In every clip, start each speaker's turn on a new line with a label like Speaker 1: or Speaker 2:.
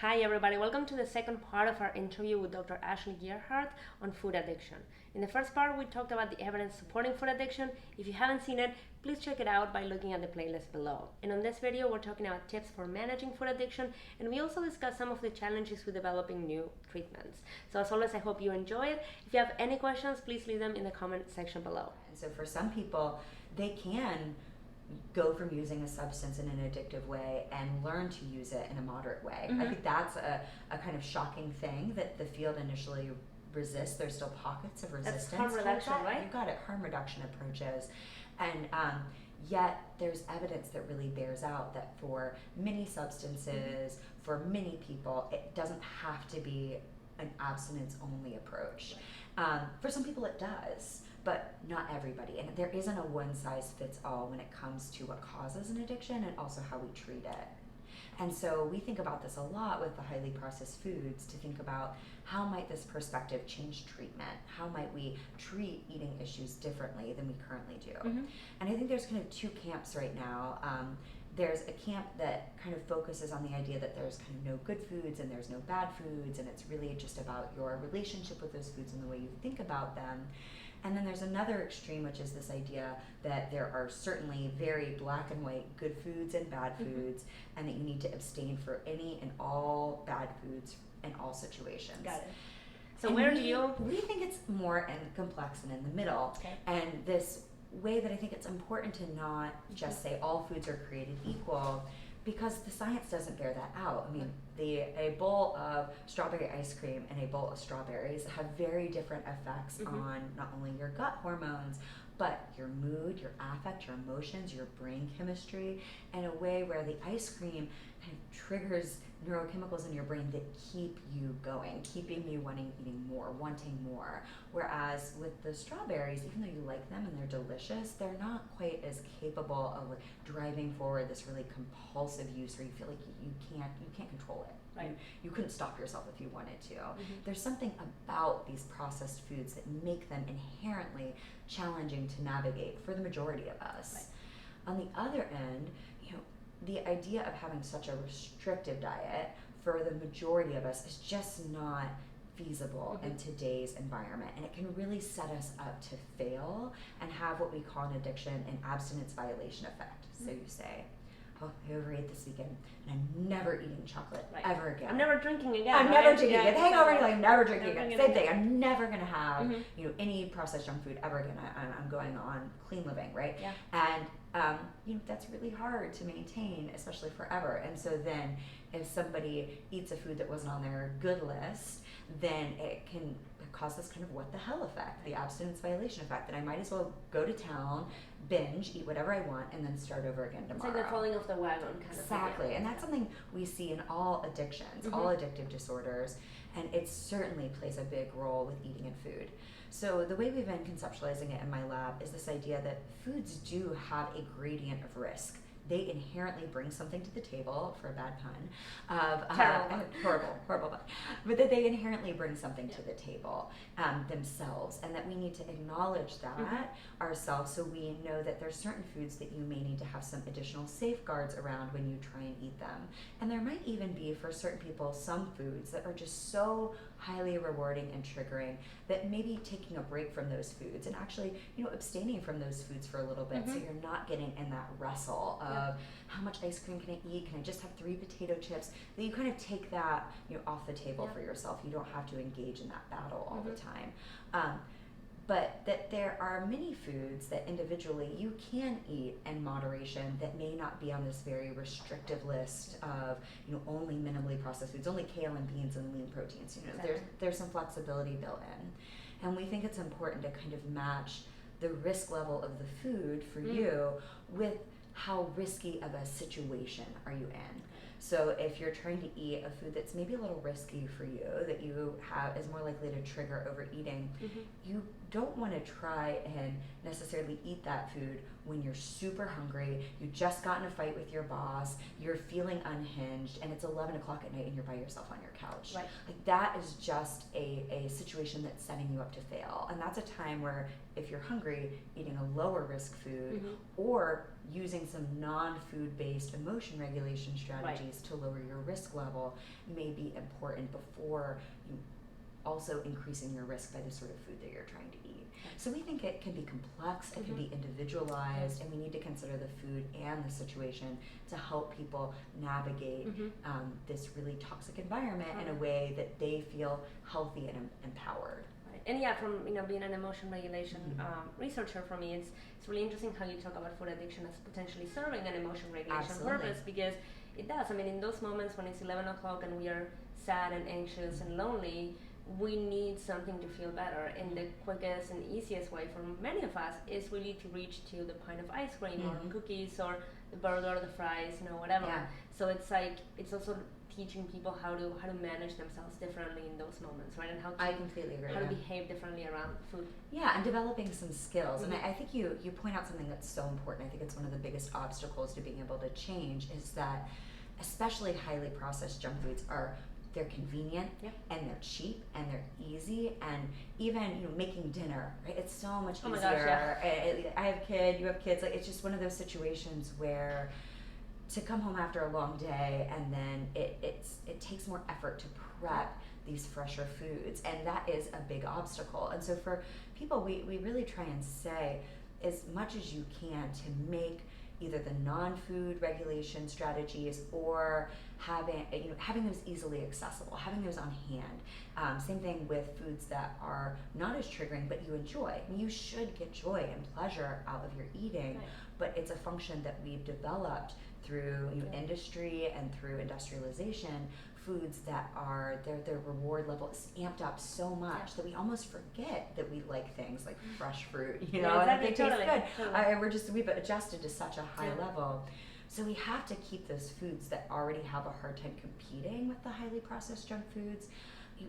Speaker 1: Hi everybody, welcome to the second part of our interview with Dr. Ashley Gearhardt on food addiction. In the first part, we talked about the evidence supporting food addiction. If you haven't seen it, please check it out by looking at the playlist below. And on this video, we're talking about tips for managing food addiction, and we also discuss some of the challenges with developing new treatments. So as always, I hope you enjoy it. If you have any questions, please leave them in the comment section below.
Speaker 2: And so for some people, they can go from using a substance in an addictive way and learn to use it in a moderate way. I think that's a kind of shocking thing that the field initially resists. There's still pockets of resistance.
Speaker 1: That's harm reduction, right?
Speaker 2: You got it, harm reduction approaches. And yet there's evidence that really bears out that for many substances, for many people, it doesn't have to be an abstinence-only approach. For some people it does, but not everybody. And there isn't a one-size-fits-all when it comes to what causes an addiction and also how we treat it. And so we think about this a lot with the highly processed foods, to think about how might this perspective change treatment? How might we treat eating issues differently than we currently do? And I think there's kind of two camps right now. There's a camp that kind of focuses on the idea that there's kind of no good foods and there's no bad foods, and it's really just about your relationship with those foods and the way you think about them. And then there's another extreme, which is this idea that there are certainly very black and white good foods and bad foods, and that you need to abstain for any and all bad foods in all situations.
Speaker 1: Got it. So
Speaker 2: And
Speaker 1: where do you...
Speaker 2: We think it's more complex and in the middle.
Speaker 1: Okay.
Speaker 2: And this way that I think it's important to not just say all foods are created equal, because the science doesn't bear that out. I mean, a bowl of strawberry ice cream and a bowl of strawberries have very different effects on not only your gut hormones, but your mood, your affect, your emotions, your brain chemistry, in a way where the ice cream kind of triggers neurochemicals in your brain that keep you going, keeping you wanting more. Whereas with the strawberries, even though you like them and they're delicious, they're not quite as capable of driving forward this really compulsive use where you feel like you can't control it.
Speaker 1: Right.
Speaker 2: You couldn't stop yourself if you wanted to. There's something about these processed foods that make them inherently challenging to navigate for the majority of us.
Speaker 1: Right.
Speaker 2: On the other end, the idea of having such a restrictive diet for the majority of us is just not feasible in today's environment, and it can really set us up to fail and have what we call an addiction and abstinence violation effect. So you say, oh, I overate this weekend, and I'm never eating chocolate ever again.
Speaker 1: I'm never drinking again.
Speaker 2: I'm never drinking again. Hangover, you're like, never drinking again. Same thing.
Speaker 1: Again.
Speaker 2: I'm never gonna have any processed junk food ever again. I'm going on clean living, right?
Speaker 1: Yeah.
Speaker 2: And that's really hard to maintain, especially forever. And so then, if somebody eats a food that wasn't on their good list, then it can cause this kind of what the hell effect, the abstinence violation effect, that I might as well go to town, binge, eat whatever I want, and then start over again tomorrow.
Speaker 1: It's like the falling off the wagon kind of
Speaker 2: Exactly,
Speaker 1: thing.
Speaker 2: and that's something we see in all addictions, all addictive disorders, and it certainly plays a big role with eating and food. So the way we've been conceptualizing it in my lab is this idea that foods do have a gradient of risk. They inherently bring something to the table, for a bad pun, of horrible pun, but that they inherently bring something to the table themselves, and that we need to acknowledge that ourselves, so we know that there's certain foods that you may need to have some additional safeguards around when you try and eat them. And there might even be, for certain people, some foods that are just so highly rewarding and triggering that maybe taking a break from those foods and actually abstaining from those foods for a little bit, so you're not getting in that wrestle of how much ice cream can I eat, can I just have 3 potato chips, that you kind of take that off the table for yourself. You don't have to engage in that battle all the time. But that there are many foods that individually you can eat in moderation that may not be on this very restrictive list of only minimally processed foods, only kale and beans and lean proteins. There's some flexibility built in, and we think it's important to kind of match the risk level of the food for you with how risky of a situation are you in. So if you're trying to eat a food that's maybe a little risky for you, that you have is more likely to trigger overeating, you don't want to try and necessarily eat that food when you're super hungry, you just got in a fight with your boss, you're feeling unhinged, and it's 11 o'clock at night and you're by yourself on your couch.
Speaker 1: Right.
Speaker 2: Like that is just a situation that's setting you up to fail. And that's a time where if you're hungry, eating a lower risk food or using some non-food based emotion regulation strategies to lower your risk level may be important before you also increasing your risk by the sort of food that you're trying to eat. So we think it can be complex, it can be individualized, and we need to consider the food and the situation to help people navigate this really toxic environment in a way that they feel healthy and empowered.
Speaker 1: And yeah, from being an emotion regulation researcher, for me, it's really interesting how you talk about food addiction as potentially serving an emotion regulation purpose, because it does. I mean, in those moments when it's 11 o'clock and we are sad and anxious and lonely, we need something to feel better. And the quickest and easiest way for many of us is really to reach to the pint of ice cream or cookies or the burger, the fries, whatever. Yeah. So it's like, it's also teaching people how to manage themselves differently in those moments, right? And how to,
Speaker 2: I completely agree.
Speaker 1: How to behave differently around food.
Speaker 2: Yeah, and developing some skills. And I think you point out something that's so important. I think it's one of the biggest obstacles to being able to change is that especially highly processed junk foods they're convenient and they're cheap and they're easy, and even making dinner, right? It's so much easier.
Speaker 1: Oh my gosh, yeah.
Speaker 2: I have kids, you have kids. Like it's just one of those situations where to come home after a long day and then it takes more effort to prep these fresher foods, and that is a big obstacle. And so for people, we really try and say as much as you can to make either the non-food regulation strategies or having those easily accessible, having those on hand. Same thing with foods that are not as triggering but you enjoy. I mean, you should get joy and pleasure out of your eating, but it's a function that we've developed through industry and through industrialization. Foods that are their reward level is amped up so much that we almost forget that we like things like fresh fruit, and that they taste good. Totally. We've adjusted to such a high level. So we have to keep those foods that already have a hard time competing with the highly processed junk foods,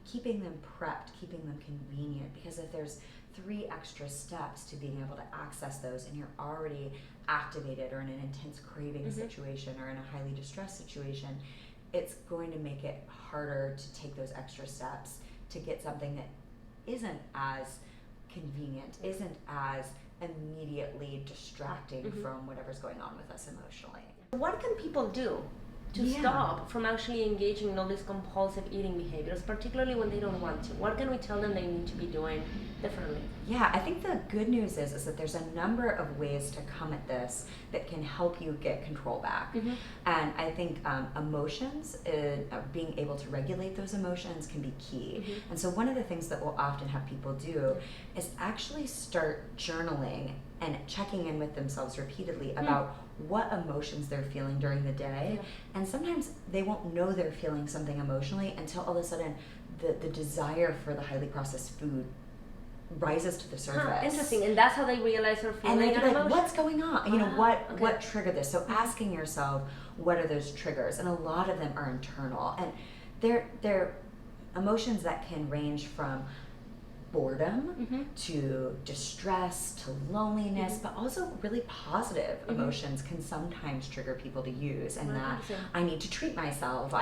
Speaker 2: keeping them prepped, keeping them convenient, because if there's 3 extra steps to being able to access those and you're already activated or in an intense craving situation or in a highly distressed situation, it's going to make it harder to take those extra steps to get something that isn't as convenient, isn't as immediately distracting from whatever's going on with us emotionally.
Speaker 1: What can people do to stop from actually engaging in all these compulsive eating behaviors, particularly when they don't want to? What can we tell them they need to be doing differently?
Speaker 2: Yeah, I think the good news is that there's a number of ways to come at this that can help you get control back. And I think emotions, being able to regulate those emotions can be key. And so one of the things that we'll often have people do is actually start journaling and checking in with themselves repeatedly about what emotions they're feeling during the day. And sometimes they won't know they're feeling something emotionally until all of a sudden the desire for the highly processed food rises to the surface.
Speaker 1: Interesting. And that's how they realize they're feeling
Speaker 2: an emotion.
Speaker 1: emotion.
Speaker 2: What's going on? What triggered this? So asking yourself, what are those triggers? And a lot of them are internal. And they're emotions that can range from boredom to distress to loneliness, but also really positive emotions can sometimes trigger people to use, and that I need to treat myself.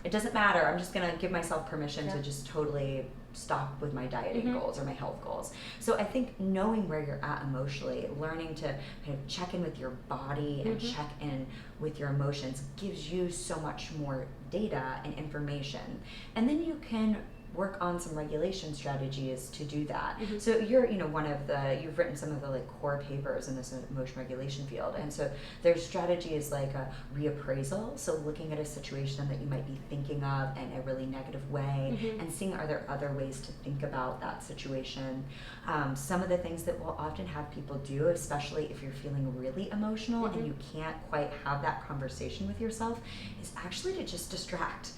Speaker 2: It doesn't matter. I'm just going to give myself permission to just totally stop with my dieting goals or my health goals. So I think knowing where you're at emotionally, learning to kind of check in with your body and check in with your emotions gives you so much more data and information. And then you can work on some regulation strategies to do that. So you're, you've written some of the core papers in this emotion regulation field. And so there's strategies like a reappraisal. So looking at a situation that you might be thinking of in a really negative way and seeing, are there other ways to think about that situation? Some of the things that we'll often have people do, especially if you're feeling really emotional and you can't quite have that conversation with yourself, is actually to just distract.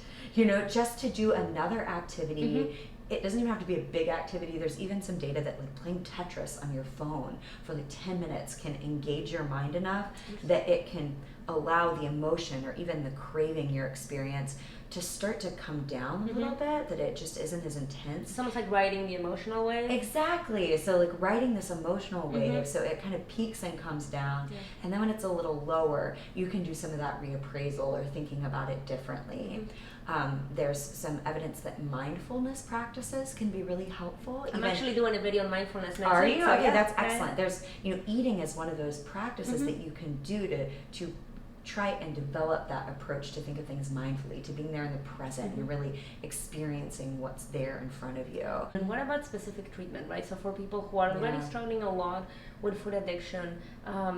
Speaker 2: Just to do another activity. It doesn't even have to be a big activity. There's even some data that playing Tetris on your phone for 10 minutes can engage your mind enough that it can allow the emotion or even the craving you're experiencing to start to come down a little bit, that it just isn't as intense.
Speaker 1: It's almost like riding the emotional wave.
Speaker 2: Exactly. So like riding this emotional wave, so it kind of peaks and comes down, and then when it's a little lower, you can do some of that reappraisal or thinking about it differently. There's some evidence that mindfulness practices can be really helpful.
Speaker 1: I'm actually doing a video on mindfulness next
Speaker 2: Are
Speaker 1: week.
Speaker 2: you?
Speaker 1: So
Speaker 2: Okay, that's excellent. There's, eating is one of those practices that you can do to try and develop that approach to think of things mindfully, to being there in the present and really experiencing what's there in front of you.
Speaker 1: And what about specific treatment, right? So for people who are already struggling a lot with food addiction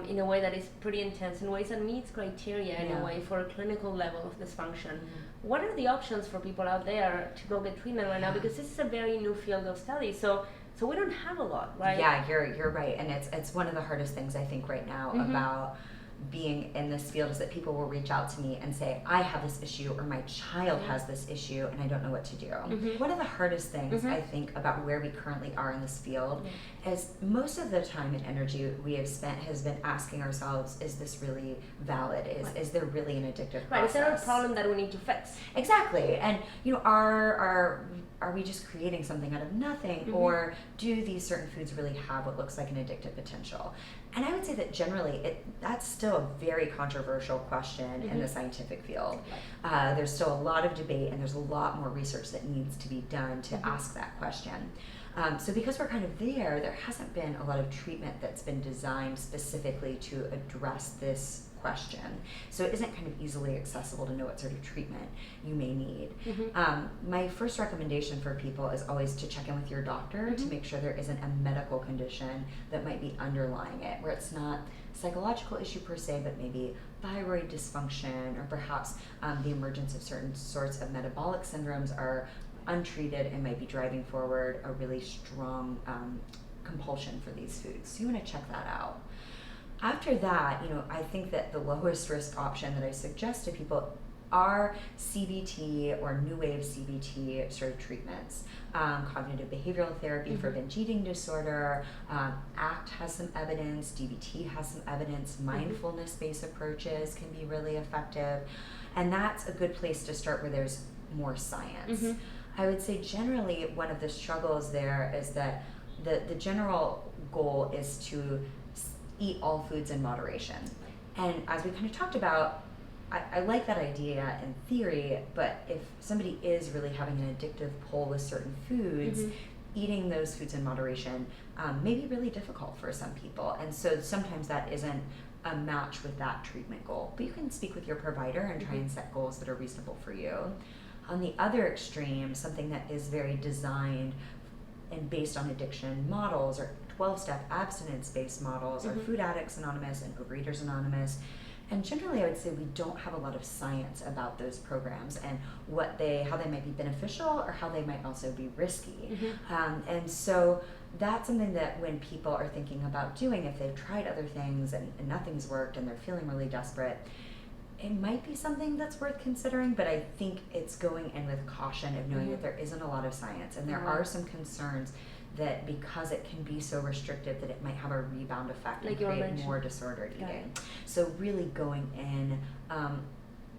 Speaker 1: in a way that is pretty intense, in ways that meets criteria in a way for a clinical level of dysfunction, what are the options for people out there to go get treatment right now? Because this is a very new field of study, so we don't have a lot, right?
Speaker 2: Yeah, you're right, and it's one of the hardest things I think right now about being in this field is that people will reach out to me and say, I have this issue or my child has this issue and I don't know what to do. One of the hardest things I think about where we currently are in this field is most of the time and energy we have spent has been asking ourselves, is this really valid? Is there really an addictive process?
Speaker 1: Right, is there a problem that we need to fix?
Speaker 2: Exactly. And are we just creating something out of nothing, or do these certain foods really have what looks like an addictive potential? And I would say that generally that's still a very controversial question in the scientific field. There's still a lot of debate, and there's a lot more research that needs to be done to ask that question. So because we're kind of there hasn't been a lot of treatment that's been designed specifically to address this question. So it isn't kind of easily accessible to know what sort of treatment you may need. My first recommendation for people is always to check in with your doctor to make sure there isn't a medical condition that might be underlying it, where it's not a psychological issue per se, but maybe thyroid dysfunction, or perhaps the emergence of certain sorts of metabolic syndromes are untreated and might be driving forward a really strong compulsion for these foods. So you want to check that out. After that, I think that the lowest risk option that I suggest to people are CBT or new wave CBT sort of treatments. Cognitive behavioral therapy for binge eating disorder, ACT has some evidence, DBT has some evidence, mindfulness-based approaches can be really effective, and that's a good place to start where there's more science. I would say generally one of the struggles there is that the general goal is to eat all foods in moderation. And as we kind of talked about, I like that idea in theory, but if somebody is really having an addictive pull with certain foods, eating those foods in moderation may be really difficult for some people. And so sometimes that isn't a match with that treatment goal. But you can speak with your provider and try and set goals that are reasonable for you. On the other extreme, something that is very designed and based on addiction models, or 12-step abstinence-based models, or Food Addicts Anonymous and Overeaters Anonymous. And generally, I would say we don't have a lot of science about those programs and how they might be beneficial or how they might also be risky. And so that's something that when people are thinking about doing, if they've tried other things and nothing's worked and they're feeling really desperate, it might be something that's worth considering, but I think it's going in with caution of knowing that there isn't a lot of science, and there are some concerns that because it can be so restrictive that it might have a rebound effect and create more disordered eating. So really going in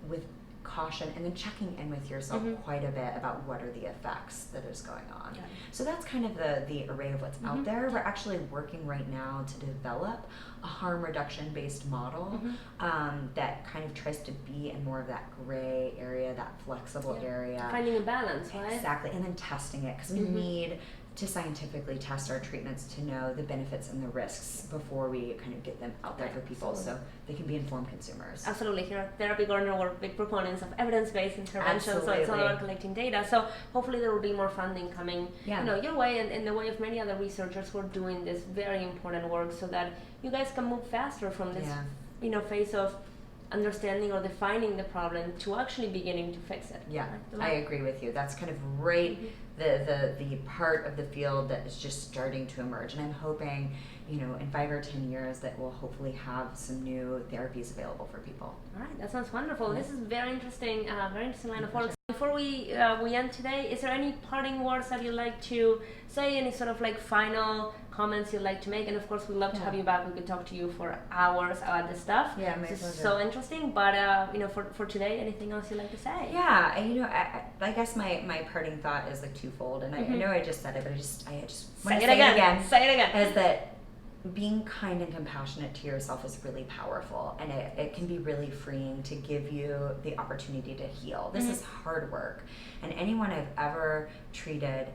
Speaker 2: with caution and then checking in with yourself quite a bit about what are the effects that is going on. So that's kind of the array of what's out there. We're actually working right now to develop a harm reduction based model that kind of tries to be in more of that gray area, that flexible area.
Speaker 1: Finding a balance, right?
Speaker 2: Exactly, and then testing it, because we need to scientifically test our treatments to know the benefits and the risks before we kind of get them out there for people so they can be informed consumers.
Speaker 1: Absolutely. Here at Therapy Corner, we're big proponents of evidence-based intervention, so it's all about collecting data. So hopefully there will be more funding coming your way and the way of many other researchers who are doing this very important work so that you guys can move faster from this phase of understanding or defining the problem to actually beginning to fix it.
Speaker 2: Yeah, I agree with you. That's kind of right the part of the field that is just starting to emerge, and I'm hoping in 5 or 10 years that we'll hopefully have some new therapies available for people.
Speaker 1: All right, that sounds wonderful. This is very interesting line of work. Before we end today, is there any parting words that you'd like to say, any sort of final comments you'd like to make. And of course, we'd love to
Speaker 2: Yeah.
Speaker 1: have you back. We could talk to you for hours about this stuff.
Speaker 2: Yeah, my
Speaker 1: This is
Speaker 2: pleasure.
Speaker 1: so interesting. But for today, anything else you'd like to say?
Speaker 2: Yeah, I guess my parting thought is like twofold, and I know I just said it, but I just want to say it again.
Speaker 1: Say it again.
Speaker 2: Is that being kind and compassionate to yourself is really powerful, and it can be really freeing to give you the opportunity to heal. This is hard work, and anyone I've ever treated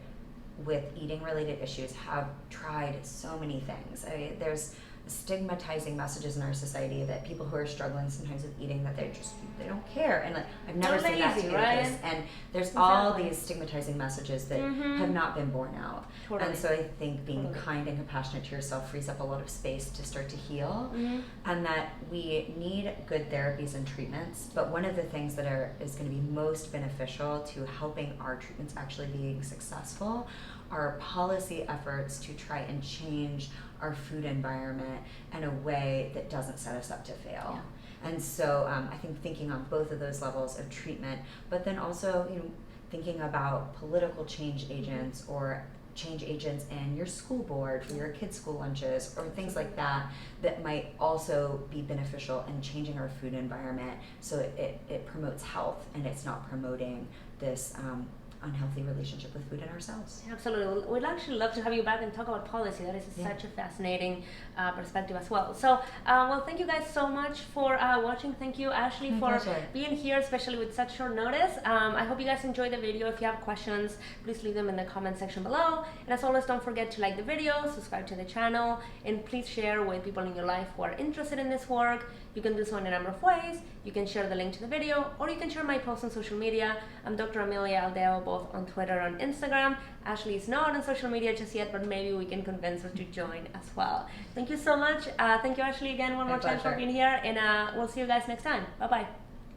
Speaker 2: with eating related issues have tried so many things. There's stigmatizing messages in our society that people who are struggling sometimes with eating, that they don't care, and like I've never
Speaker 1: They're
Speaker 2: seen that to
Speaker 1: lazy,
Speaker 2: be the
Speaker 1: right?
Speaker 2: case. And there's all
Speaker 1: Exactly.
Speaker 2: these stigmatizing messages that have not been borne out.
Speaker 1: Totally.
Speaker 2: And so I think being
Speaker 1: Totally.
Speaker 2: kind and compassionate to yourself frees up a lot of space to start to heal, and that we need good therapies and treatments. But one of the things that is going to be most beneficial to helping our treatments actually being successful are policy efforts to try and change our food environment in a way that doesn't set us up to fail. Yeah. And so I think thinking on both of those levels of treatment, but then also thinking about political change agents or change agents in your school board for your kids' school lunches or things like that might also be beneficial in changing our food environment so it promotes health and it's not promoting this unhealthy relationship with food and ourselves.
Speaker 1: Absolutely. We'd actually love to have you back and talk about policy. That is such a fascinating perspective as well. So, thank you guys so much for watching. Thank you, Ashley, for being here, especially with such short notice. I hope you guys enjoyed the video. If you have questions, please leave them in the comment section below. And as always, don't forget to like the video, subscribe to the channel, and please share with people in your life who are interested in this work. You can do so in a number of ways. You can share the link to the video, or you can share my posts on social media. I'm Dr. Amelia Aldeo, both on Twitter and Instagram. Ashley is not on social media just yet, but maybe we can convince her to join as well. Thank you so much. Thank you, Ashley, again one more time for being here, and we'll see you guys next time. Bye-bye.